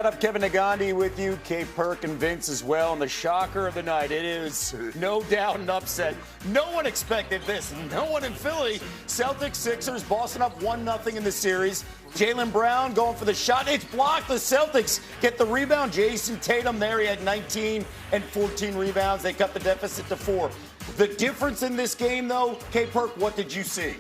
What up, Kevin Nagandi with you, Perk and Vince as well. And the shocker of the night, it is no doubt an upset. No one expected this. No one in Philly. Celtics, Sixers, Boston up 1-0 in the series. Jaylen Brown going for the shot. It's blocked. The Celtics get the rebound. Jason Tatum there. He had 19 and 14 rebounds. They cut the deficit to 4. The difference in this game, though, Perk, what did you see?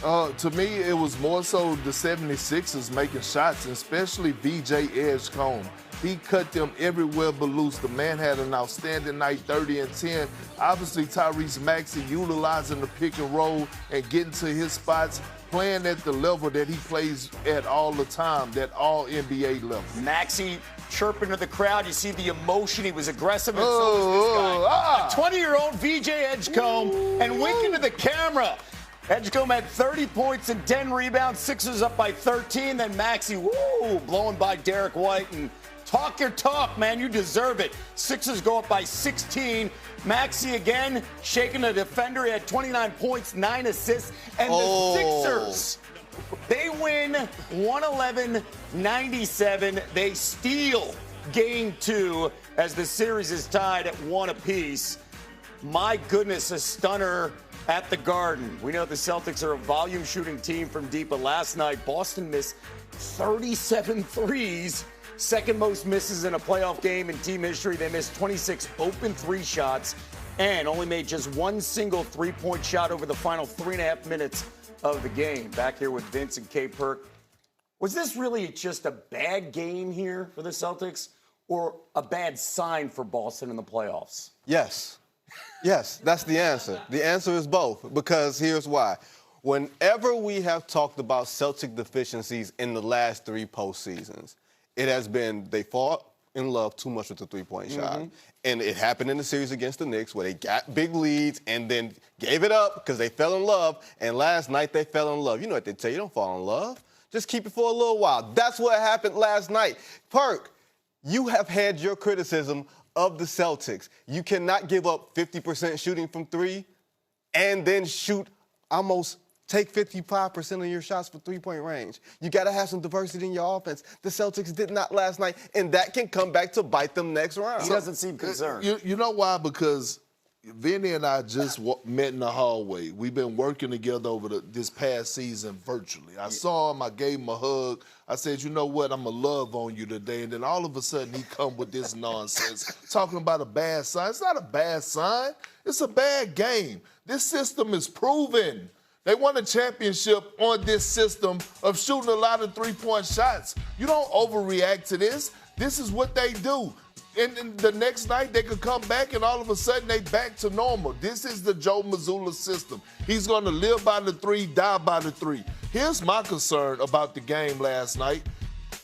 To me, it was more so the 76ers making shots, especially VJ Edgecombe. He cut them everywhere but loose. The man had an outstanding night, 30 and 10. Obviously, Tyrese Maxey utilizing the pick and roll and getting to his spots, playing at the level that he plays at all the time, that all NBA level. Maxey chirping to the crowd. You see the emotion. He was aggressive, and so was this guy. A 20-year-old VJ Edgecombe and winking to the camera. Edgecombe had 30 points and 10 rebounds. Sixers up by 13. Then Maxey, blowing by Derek White. And talk your talk, man. You deserve it. Sixers go up by 16. Maxey again shaking the defender. He had 29 points, 9 assists. And the Sixers, they win 111-97. They steal game 2 as the series is tied at 1 apiece. My goodness, a stunner at the Garden. We know the Celtics are a volume shooting team from deep, but last night Boston missed 37 threes, second most misses in a playoff game in team history. They missed 26 open 3 shots and only made just one single 3-point shot over the final 3.5 minutes of the game. Back here with Vince and Perk. Was this really just a bad game here for the Celtics or a bad sign for Boston in the playoffs? Yes. Yes, that's the answer. The answer is both, because here's why. Whenever we have talked about Celtic deficiencies in the last 3 postseasons, it has been they fought in love too much with the 3-point shot. And it happened in the series against the Knicks where they got big leads and then gave it up because they fell in love. And last night they fell in love. You know what they tell you, don't fall in love. Just keep it for a little while. That's what happened last night. Perk, you have had your criticism of the Celtics. You cannot give up 50% shooting from 3 and then take 55% of your shots for 3-point range. You got to have some diversity in your offense. The Celtics did not last night, and that can come back to bite them next round. He doesn't seem concerned. You know why? Because Vinny and I just met in the hallway. We've been working together over this past season virtually. I saw him. I gave him a hug. I said, you know what? I'm going to love on you today. And then all of a sudden he come with this nonsense, talking about a bad sign. It's not a bad sign. It's a bad game. This system is proven. They won a championship on this system of shooting a lot of 3-point shots. You don't overreact to this. This is what they do. And the next night, they could come back, and all of a sudden, they back to normal. This is the Joe Mazzulla system. He's going to live by the 3, die by the 3. Here's my concern about the game last night.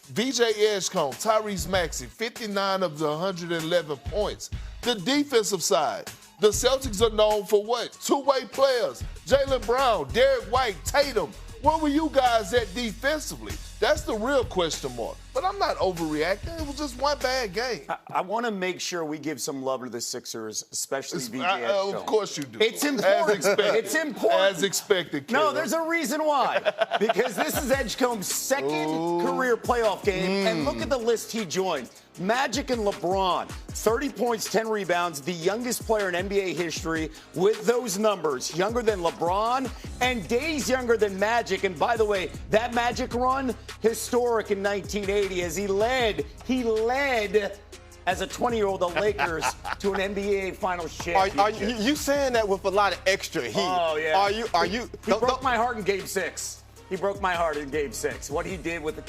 VJ Edgecombe, Tyrese Maxey, 59 of the 111 points. The defensive side, the Celtics are known for what? 2-way players. Jaylen Brown, Derek White, Tatum. Where were you guys at defensively? That's the real question mark. But I'm not overreacting. It was just one bad game. I want to make sure we give some love to the Sixers, especially VJ Edgecombe. Of course you do. It's important. As expected. It's important. As expected, Kevin. No, there's a reason why. Because this is Edgecombe's second career playoff game. And look at the list he joined. Magic and LeBron, 30 points, 10 rebounds, the youngest player in NBA history with those numbers, younger than LeBron and days younger than Magic. And by the way, that Magic run, historic in 1980 as he led as a 20-year-old the Lakers to an NBA Finals championship. Are you saying that with a lot of extra heat? Oh, yeah. He broke my heart in Game 6. He broke my heart in Game 6. What he did with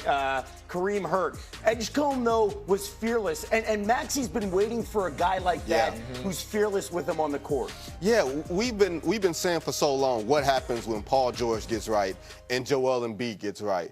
Kareem hurt. Edgecombe, though, was fearless. And Maxey's been waiting for a guy like that who's fearless with him on the court. Yeah, we've been saying for so long what happens when Paul George gets right and Joel Embiid gets right.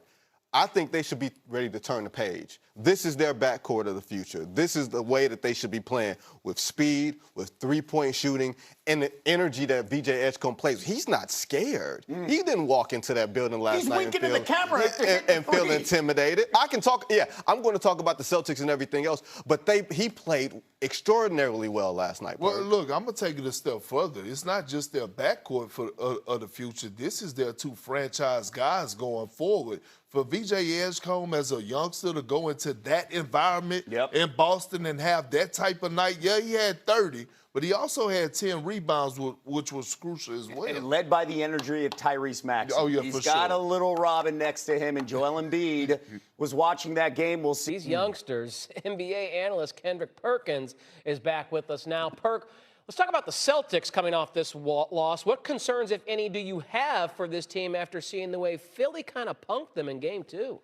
I think they should be ready to turn the page. This is their backcourt of the future. This is the way that they should be playing, with speed, with three-point shooting, and the energy that VJ Edgecombe plays. He's not scared. He didn't walk into that building last night winking at the camera and feel intimidated. I'm going to talk about the Celtics and everything else, but he played extraordinarily well last night. Well, look, I'm going to take it a step further. It's not just their backcourt of the future. This is their two franchise guys going forward. for VJ Edgecombe as a youngster to go into that environment in Boston and have that type of night, yeah, he had 30, but he also had 10 rebounds, which was crucial as well. And led by the energy of Tyrese Maxey. Oh, yeah, He's got a little Robin next to him, and Joel Embiid was watching that game. We'll see. These youngsters, NBA analyst Kendrick Perkins is back with us now. Perk, let's talk about the Celtics coming off this loss. What concerns, if any, do you have for this team after seeing the way Philly kind of punked them in Game 2?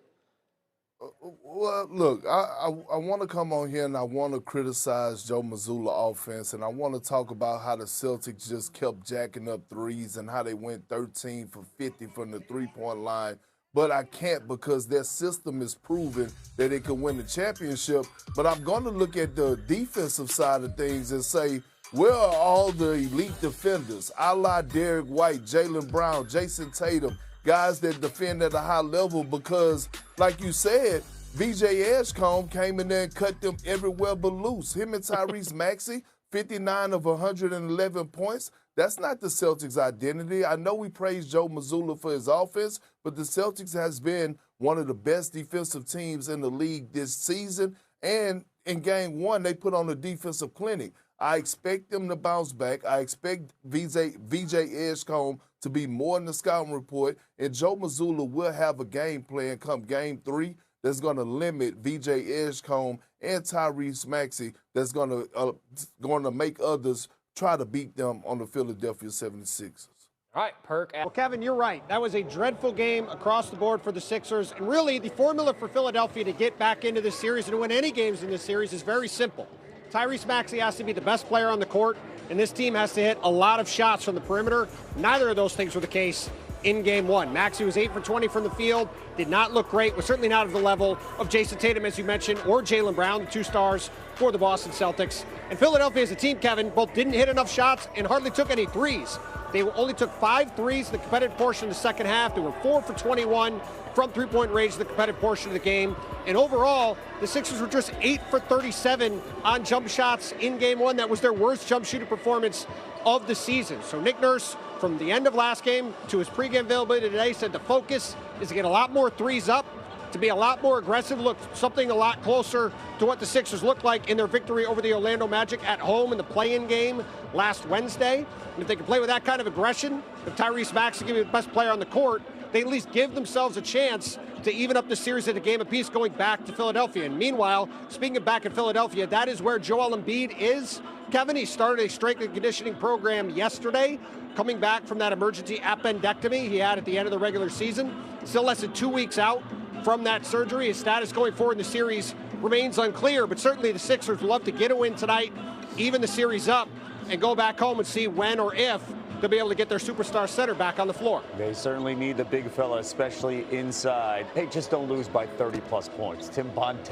Well, look, I want to come on here and I want to criticize Joe Mazzulla offense, and I want to talk about how the Celtics just kept jacking up threes and how they went 13 for 50 from the three-point line. But I can't, because their system is proven that it can win the championship. But I'm going to look at the defensive side of things and say, where are all the elite defenders, a la Derek White, Jaylen Brown, Jason Tatum, guys that defend at a high level? Because, like you said, VJ Edgecombe came in there and cut them everywhere but loose. Him and Tyrese Maxey, 59 of 111 points. That's not the Celtics' identity. I know we praise Joe Mazzulla for his offense, but the Celtics has been one of the best defensive teams in the league this season. And in Game 1, they put on a defensive clinic. I expect them to bounce back. I expect VJ Edgecombe to be more in the scouting report, and Joe Mazzulla will have a game plan come Game 3 that's going to limit VJ Edgecombe and Tyrese Maxey, that's going to make others try to beat them on the Philadelphia 76ers. All right, Perk. Well, Kevin, you're right. That was a dreadful game across the board for the Sixers. And really, the formula for Philadelphia to get back into this series and win any games in this series is very simple. Tyrese Maxey has to be the best player on the court, and this team has to hit a lot of shots from the perimeter. Neither of those things were the case in Game 1. Maxey was 8 for 20 from the field, did not look great, was certainly not at the level of Jason Tatum, as you mentioned, or Jaylen Brown, the two stars for the Boston Celtics. And Philadelphia as a team, Kevin, both didn't hit enough shots and hardly took any threes. They only took 5 threes in the competitive portion of the second half. They were 4 for 21 from three-point range in the competitive portion of the game. And overall, the Sixers were just 8 for 37 on jump shots in Game 1. That was their worst jump shooter performance of the season. So Nick Nurse, from the end of last game to his pregame availability today, said the focus is to get a lot more threes up, to be a lot more aggressive, look something a lot closer to what the Sixers looked like in their victory over the Orlando Magic at home in the play-in game last Wednesday. And if they can play with that kind of aggression, if Tyrese Maxey can be the best player on the court, they at least give themselves a chance to even up the series at a game apiece going back to Philadelphia. And meanwhile, speaking of back in Philadelphia, that is where Joel Embiid is. Kevin, he started a strength and conditioning program yesterday, coming back from that emergency appendectomy he had at the end of the regular season. Still less than 2 weeks out from that surgery. His status going forward in the series remains unclear, but certainly the Sixers would love to get a win tonight, even the series up, and go back home and see when or if they'll be able to get their superstar center back on the floor. They certainly need the big fella, especially inside. Hey, just don't lose by 30-plus points. Tim Bontemps.